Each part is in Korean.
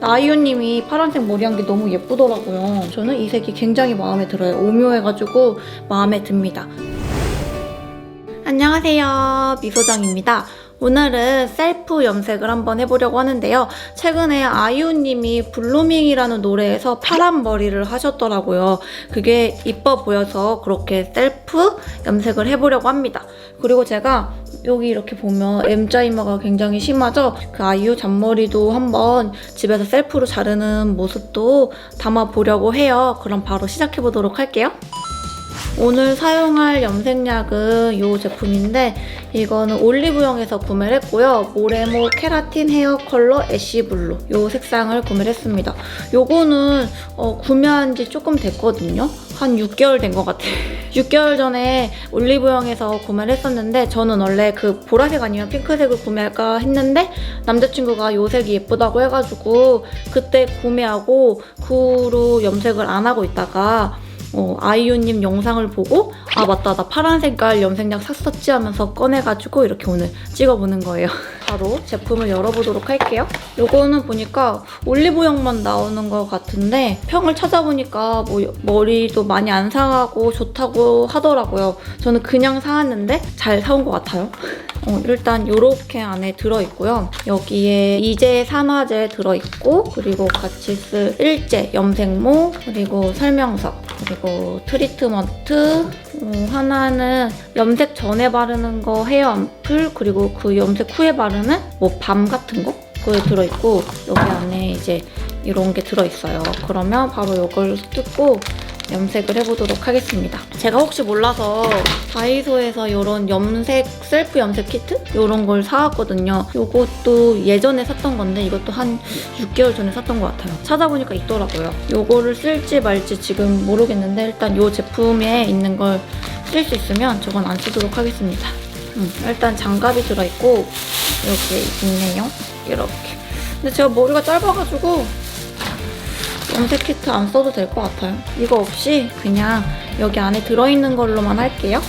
아이유님이 파란색 머리한 게 너무 예쁘더라고요. 저는 이 색이 굉장히 마음에 들어요. 오묘해가지고 마음에 듭니다. 안녕하세요, 미소정입니다. 오늘은 셀프 염색을 한번 해보려고 하는데요. 최근에 아이유님이 블루밍이라는 노래에서 파란 머리를 하셨더라고요. 그게 이뻐 보여서 그렇게 셀프 염색을 해보려고 합니다. 그리고 제가 여기 이렇게 보면 M자 이마가 굉장히 심하죠? 그 아이유 잔머리도 한번 집에서 셀프로 자르는 모습도 담아보려고 해요. 그럼 바로 시작해보도록 할게요. 오늘 사용할 염색약은 이 제품인데 이거는 올리브영에서 구매를 했고요. 모레모 케라틴 헤어 컬러 애쉬 블루 이 색상을 구매를 했습니다. 요거는 구매한 지 조금 됐거든요. 한 6개월 된 것 같아요. 6개월 전에 올리브영에서 구매를 했었는데 저는 원래 그 보라색 아니면 핑크색을 구매할까 했는데 남자친구가 이 색이 예쁘다고 해가지고 그때 구매하고 그 후로 염색을 안 하고 있다가 아이유님 영상을 보고 아 맞다 나 파란 색깔 염색약 샀었지 하면서 꺼내가지고 이렇게 오늘 찍어보는 거예요. 바로 제품을 열어보도록 할게요. 요거는 보니까 올리브영만 나오는 것 같은데 평을 찾아보니까 뭐 머리도 많이 안 상하고 좋다고 하더라고요. 저는 그냥 사왔는데 잘 사온 것 같아요. 일단 요렇게 안에 들어있고요. 여기에 이제 산화제 들어있고 그리고 같이 쓸 일제, 염색모, 그리고 설명서, 그리고 트리트먼트, 하나는 염색 전에 바르는 거 헤어 암풀, 그리고 그 염색 후에 바르는 뭐 밤 같은 거? 그게 들어있고 여기 안에 이제 이런 게 들어있어요. 그러면 바로 이걸 뜯고 염색을 해보도록 하겠습니다. 제가 혹시 몰라서 다이소에서 이런 염색, 셀프 염색 키트? 이런 걸 사왔거든요. 이것도 예전에 샀던 건데 이것도 한 6개월 전에 샀던 것 같아요. 찾아보니까 있더라고요. 이거를 쓸지 말지 지금 모르겠는데 일단 이 제품에 있는 걸 쓸 수 있으면 저건 안 쓰도록 하겠습니다. 일단 장갑이 들어있고 이렇게 있네요. 이렇게. 근데 제가 머리가 짧아가지고 염색 키트 안 써도 될 것 같아요. 이거 없이 그냥 여기 안에 들어있는 걸로만 할게요.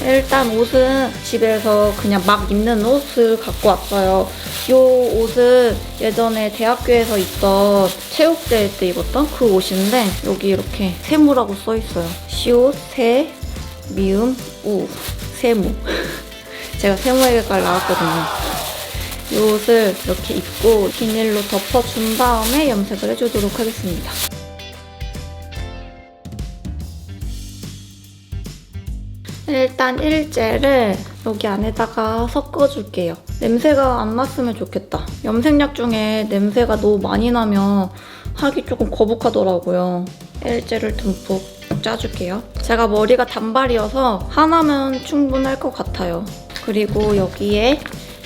일단 옷은 집에서 그냥 막 입는 옷을 갖고 왔어요. 이 옷은 예전에 대학교에서 있던 체육대회 때 입었던 그 옷인데 여기 이렇게 세무라고 써있어요. 시옷, 세, 미음, 우, 세무. 제가 세무회계과를 나왔거든요. 이 옷을 이렇게 입고 비닐로 덮어준 다음에 염색을 해주도록 하겠습니다. 일단 일제를 여기 안에다가 섞어줄게요. 냄새가 안 났으면 좋겠다. 염색약 중에 냄새가 너무 많이 나면 하기 조금 거북하더라고요. 일제를 듬뿍 짜줄게요. 제가 머리가 단발이어서 하나면 충분할 것 같아요. 그리고 여기에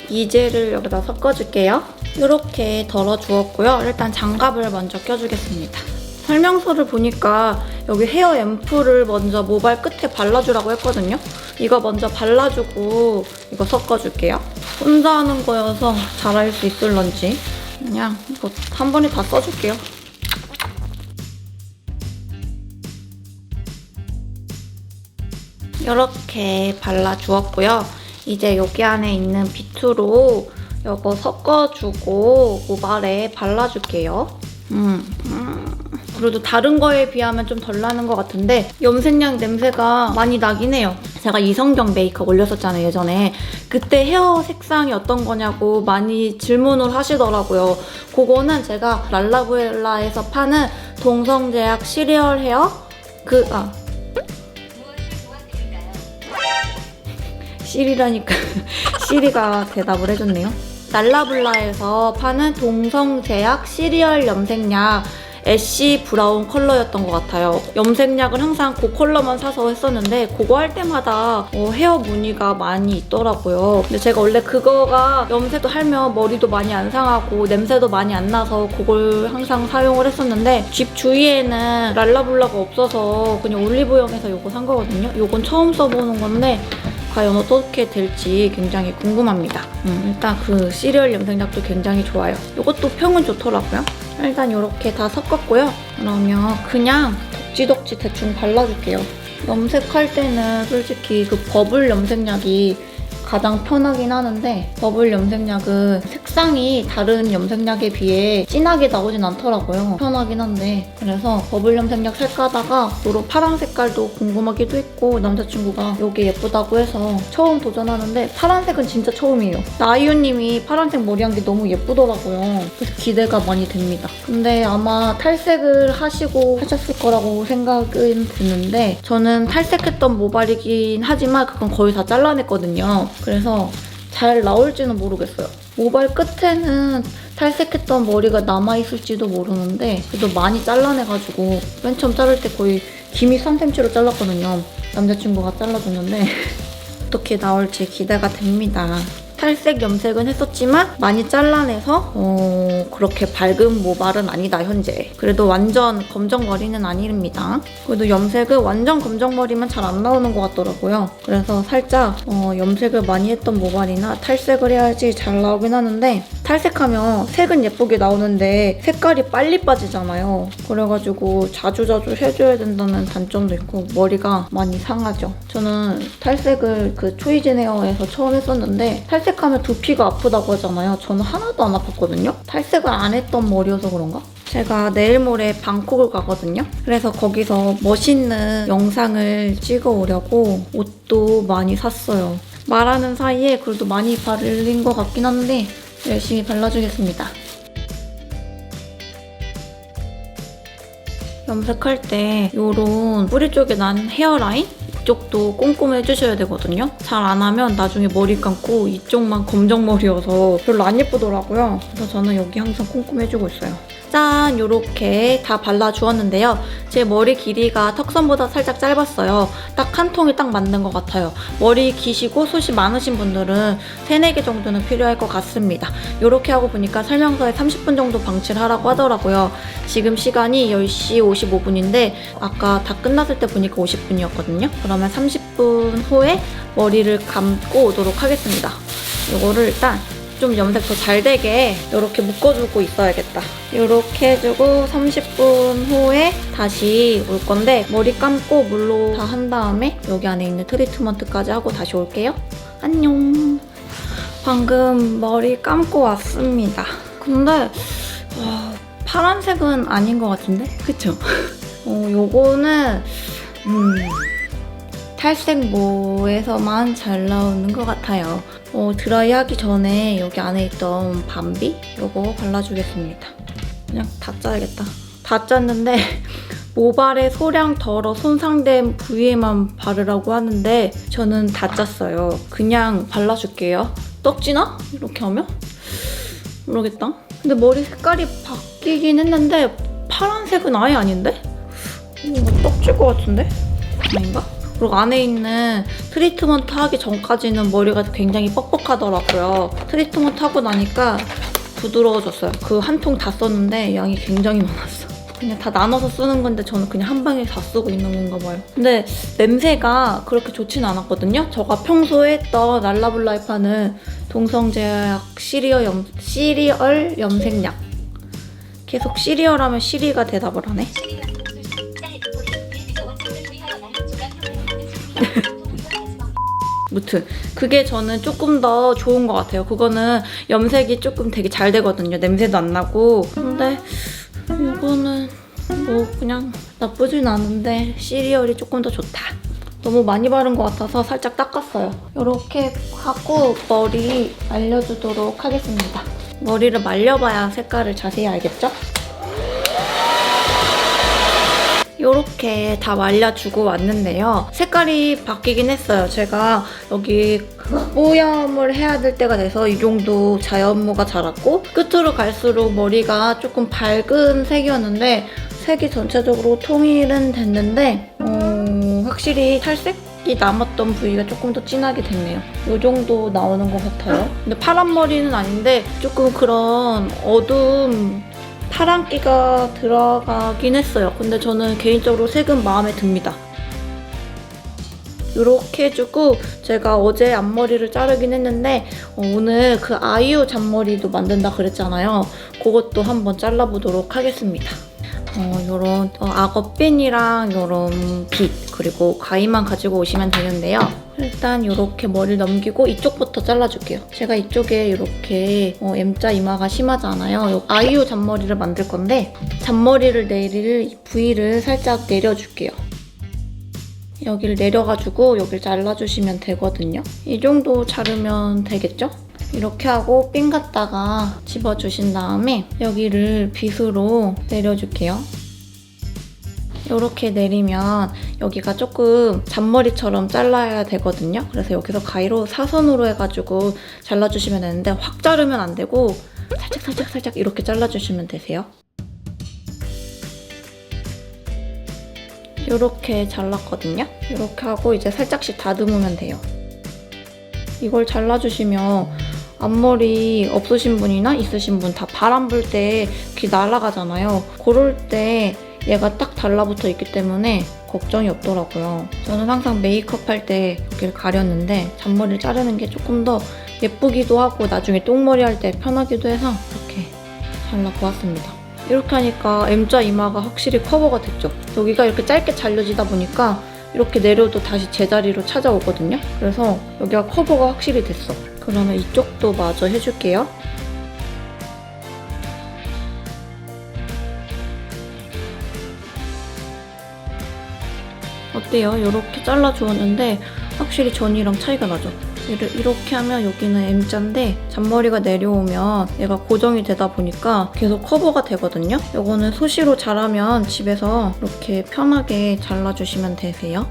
이젤을 여기다 섞어줄게요. 이렇게 덜어주었고요. 일단 장갑을 먼저 껴주겠습니다. 설명서를 보니까 여기 헤어 앰플을 먼저 모발 끝에 발라주라고 했거든요. 이거 먼저 발라주고 이거 섞어줄게요. 혼자 하는 거여서 잘할 수 있을런지 그냥 이거 한 번에 다 써줄게요. 이렇게 발라주었고요. 이제 여기 안에 있는 비트로 이거 섞어주고 모발에 발라줄게요. 그래도 다른 거에 비하면 좀 덜 나는 것 같은데 염색약 냄새가 많이 나긴 해요. 제가 이성경 메이크업 올렸었잖아요, 예전에. 그때 헤어 색상이 어떤 거냐고 많이 질문을 하시더라고요. 그거는 제가 랄라브엘라에서 파는 동성제약 시리얼 헤어 시리라니까 시리가 대답을 해줬네요. 랄라블라에서 파는 동성제약 시리얼 염색약 애쉬 브라운 컬러였던 것 같아요. 염색약은 항상 그 컬러만 사서 했었는데 그거 할 때마다 헤어 무늬가 많이 있더라고요. 근데 제가 원래 그거가 염색도 하면 머리도 많이 안 상하고 냄새도 많이 안 나서 그걸 항상 사용을 했었는데 집 주위에는 랄라블라가 없어서 그냥 올리브영에서 이거 산 거거든요. 이건 처음 써보는 건데 과연 어떻게 될지 굉장히 궁금합니다. 일단 그 시리얼 염색약도 굉장히 좋아요. 이것도 평은 좋더라고요. 일단 이렇게 다 섞었고요. 그러면 그냥 덕지덕지 대충 발라줄게요. 염색할 때는 솔직히 그 버블 염색약이 가장 편하긴 하는데 버블 염색약은 색상이 다른 염색약에 비해 진하게 나오진 않더라고요. 편하긴 한데 그래서 버블 염색약 살까 하다가 요런 파란 색깔도 궁금하기도 했고 남자친구가 이게 예쁘다고 해서 처음 도전하는데 파란색은 진짜 처음이에요. 아이유님이 파란색 머리 한 게 너무 예쁘더라고요. 그래서 기대가 많이 됩니다. 근데 아마 탈색을 하시고 하셨을 거라고 생각은 드는데 저는 탈색했던 모발이긴 하지만 그건 거의 다 잘라냈거든요. 그래서 잘 나올지는 모르겠어요. 모발 끝에는 탈색했던 머리가 남아있을지도 모르는데 그래도 많이 잘라내가지고 맨 처음 자를 때 거의 기미 3cm로 잘랐거든요. 남자친구가 잘라줬는데 어떻게 나올지 기대가 됩니다. 탈색 염색은 했었지만 많이 잘라내서 그렇게 밝은 모발은 아니다 현재. 그래도 완전 검정머리는 아닙니다. 그래도 염색은 완전 검정머리면 잘 안 나오는 것 같더라고요. 그래서 살짝 염색을 많이 했던 모발이나 탈색을 해야지 잘 나오긴 하는데 탈색하면 색은 예쁘게 나오는데 색깔이 빨리 빠지잖아요. 그래가지고 자주자주 해줘야 된다는 단점도 있고 머리가 많이 상하죠. 저는 탈색을 그 초이진 헤어에서 처음 했었는데 탈색하면 두피가 아프다고 하잖아요. 저는 하나도 안 아팠거든요. 탈색을 안 했던 머리여서 그런가? 제가 내일 모레 방콕을 가거든요. 그래서 거기서 멋있는 영상을 찍어 오려고 옷도 많이 샀어요. 말하는 사이에 그래도 많이 바른 것 같긴 한데 열심히 발라주겠습니다. 염색할 때 이런 뿌리 쪽에 난 헤어라인? 이쪽도 꼼꼼히 해주셔야 되거든요. 잘 안 하면 나중에 머리 감고 이쪽만 검정머리여서 별로 안 예쁘더라고요. 그래서 저는 여기 항상 꼼꼼히 해주고 있어요. 짠! 이렇게 다 발라주었는데요. 제 머리 길이가 턱선보다 살짝 짧았어요. 딱 한 통이 딱 맞는 것 같아요. 머리 기시고 숱이 많으신 분들은 3, 4개 정도는 필요할 것 같습니다. 이렇게 하고 보니까 설명서에 30분 정도 방치를 하라고 하더라고요. 지금 시간이 10시 55분인데 아까 다 끝났을 때 보니까 50분이었거든요. 그러면 30분 후에 머리를 감고 오도록 하겠습니다. 이거를 일단 좀 염색 더 잘 되게 이렇게 묶어주고 있어야겠다. 이렇게 해주고 30분 후에 다시 올 건데 머리 감고 물로 다 한 다음에 여기 안에 있는 트리트먼트까지 하고 다시 올게요. 안녕. 방금 머리 감고 왔습니다. 근데 파란색은 아닌 것 같은데? 그쵸? 요거는 탈색모에서만 잘 나오는 것 같아요. 드라이 하기 전에 여기 안에 있던 밤비? 요거 발라주겠습니다. 그냥 다 짜야겠다. 다 짰는데 모발에 소량 덜어 손상된 부위에만 바르라고 하는데 저는 다 짰어요. 그냥 발라줄게요. 떡지나? 이렇게 하면? 모르겠다. 근데 머리 색깔이 바뀌긴 했는데 파란색은 아예 아닌데? 이거 떡질 것 같은데? 아닌가? 그리고 안에 있는 트리트먼트 하기 전까지는 머리가 굉장히 뻑뻑하더라고요. 트리트먼트 하고 나니까 부드러워졌어요. 그 한 통 다 썼는데 양이 굉장히 많았어. 그냥 다 나눠서 쓰는 건데 저는 그냥 한 방에 다 쓰고 있는 건가 봐요. 근데 냄새가 그렇게 좋지는 않았거든요. 제가 평소에 했던 랄라블라이파는 동성제약 시리얼 염색약. 계속 시리얼 하면 시리가 대답을 하네. 무튼 그게 저는 조금 더 좋은 것 같아요. 그거는 염색이 조금 되게 잘 되거든요. 냄새도 안 나고. 근데 이거는 뭐 그냥 나쁘진 않은데 시리얼이 조금 더 좋다. 너무 많이 바른 것 같아서 살짝 닦았어요. 이렇게 하고 머리 말려주도록 하겠습니다. 머리를 말려봐야 색깔을 자세히 알겠죠? 이렇게 다 말려주고 왔는데요. 색깔이 바뀌긴 했어요. 제가 여기 뽀염을 해야 될 때가 돼서 이 정도 자연모가 자랐고 끝으로 갈수록 머리가 조금 밝은 색이었는데 색이 전체적으로 통일은 됐는데 확실히 탈색이 남았던 부위가 조금 더 진하게 됐네요. 이 정도 나오는 것 같아요. 근데 파란 머리는 아닌데 조금 그런 어두운 파란기가 들어가긴 했어요. 근데 저는 개인적으로 색은 마음에 듭니다. 이렇게 해주고 제가 어제 앞머리를 자르긴 했는데 오늘 그 아이유 잔머리도 만든다 그랬잖아요. 그것도 한번 잘라보도록 하겠습니다. 요런 악어핀이랑 요런 빗 그리고 가위만 가지고 오시면 되는데요. 일단 이렇게 머리를 넘기고 이쪽부터 잘라줄게요. 제가 이쪽에 이렇게 M자 이마가 심하잖아요. 아이유 잔머리를 만들 건데 잔머리를 내릴 이 부위를 살짝 내려줄게요. 여기를 내려가지고 여기를 잘라주시면 되거든요. 이 정도 자르면 되겠죠? 이렇게 하고 핀 갖다가 집어주신 다음에 여기를 빗으로 내려줄게요. 이렇게 내리면 여기가 조금 잔머리처럼 잘라야 되거든요. 그래서 여기서 가위로 사선으로 해가지고 잘라주시면 되는데 확 자르면 안 되고 살짝 이렇게 잘라주시면 되세요. 이렇게 잘랐거든요. 이렇게 하고 이제 살짝씩 다듬으면 돼요. 이걸 잘라주시면 앞머리 없으신 분이나 있으신 분 다 바람 불 때 귀 날아가잖아요. 그럴 때 얘가 딱 달라붙어 있기 때문에 걱정이 없더라고요. 저는 항상 메이크업 할 때 여기를 가렸는데 잔머리를 자르는 게 조금 더 예쁘기도 하고 나중에 똥머리 할 때 편하기도 해서 이렇게 잘라보았습니다. 이렇게 하니까 M자 이마가 확실히 커버가 됐죠. 여기가 이렇게 짧게 잘려지다 보니까 이렇게 내려도 다시 제자리로 찾아오거든요. 그래서 여기가 커버가 확실히 됐어. 그러면 이쪽도 마저 해줄게요. 어때요? 이렇게 잘라주었는데 확실히 전이랑 차이가 나죠? 이렇게 하면 여기는 M자인데 잔머리가 내려오면 얘가 고정이 되다 보니까 계속 커버가 되거든요? 이거는 수시로 자르면 집에서 이렇게 편하게 잘라주시면 되세요.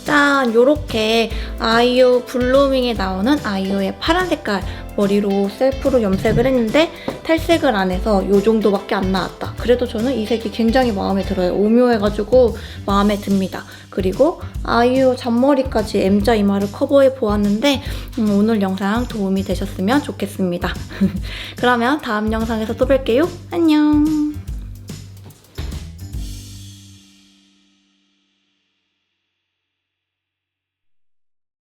짠! 이렇게 아이유 블루밍에 나오는 아이유의 파란 색깔 머리로 셀프로 염색을 했는데 탈색을 안 해서 이 정도밖에 안 나왔다. 그래도 저는 이 색이 굉장히 마음에 들어요. 오묘해가지고 마음에 듭니다. 그리고 아이유 잔머리까지 M자 이마를 커버해 보았는데 오늘 영상 도움이 되셨으면 좋겠습니다. 그러면 다음 영상에서 또 뵐게요. 안녕!